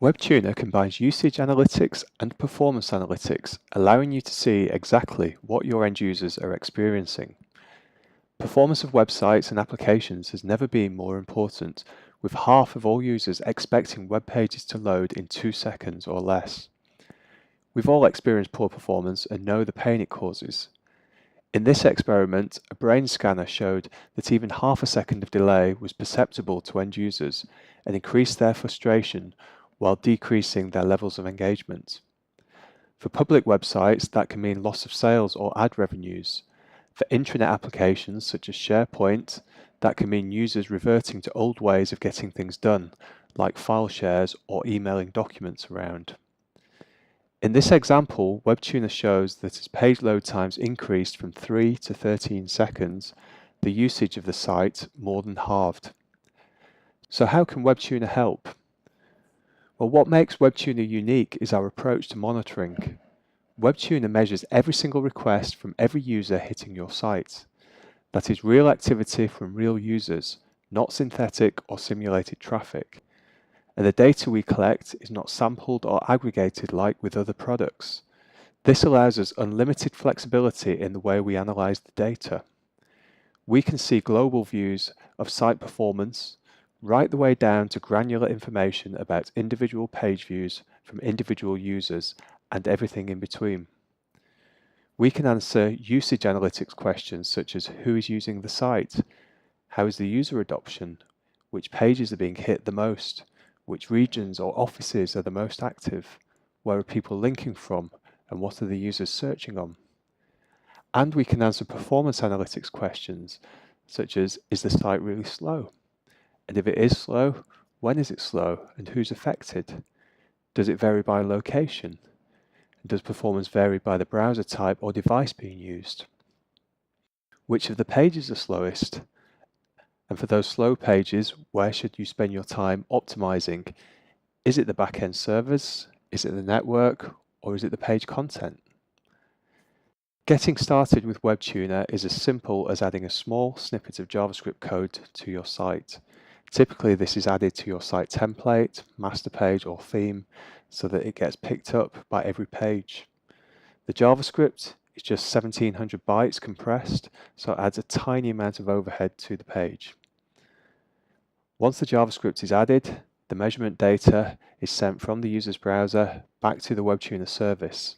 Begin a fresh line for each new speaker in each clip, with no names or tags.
WebTuna combines usage analytics and performance analytics, allowing you to see exactly what your end users are experiencing. Performance of websites and applications has never been more important, with half of all users expecting web pages to load in 2 seconds or less. We've all experienced poor performance and know the pain it causes. In this experiment, a brain scanner showed that even half a second of delay was perceptible to end users and increased their frustration while decreasing their levels of engagement. For public websites, that can mean loss of sales or ad revenues. For intranet applications such as SharePoint, that can mean users reverting to old ways of getting things done, like file shares or emailing documents around. In this example, WebTuna shows that as page load times increased from 3 to 13 seconds, the usage of the site more than halved. So how can WebTuna help? Well, what makes WebTuna unique is our approach to monitoring. WebTuna measures every single request from every user hitting your site. That is real activity from real users, not synthetic or simulated traffic. And the data we collect is not sampled or aggregated like with other products. This allows us unlimited flexibility in the way we analyze the data. We can see global views of site performance, right the way down to granular information about individual page views from individual users and everything in between. We can answer usage analytics questions such as who is using the site, how is the user adoption, which pages are being hit the most, which regions or offices are the most active, where are people linking from, and what are the users searching on. And we can answer performance analytics questions such as is the site really slow? And if it is slow, when is it slow and who's affected? Does it vary by location? And does performance vary by the browser type or device being used? Which of the pages are slowest? And for those slow pages, where should you spend your time optimizing? Is it the backend servers? Is it the network? Or is it the page content? Getting started with WebTuna is as simple as adding a small snippet of JavaScript code to your site. Typically, this is added to your site template, master page, or theme so that it gets picked up by every page. The JavaScript is just 1700 bytes compressed, so it adds a tiny amount of overhead to the page. Once the JavaScript is added, the measurement data is sent from the user's browser back to the WebTuna service.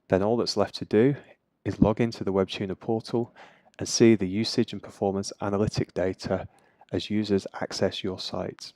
Then all that's left to do is log into the WebTuna portal and see the usage and performance analytic data as users access your site.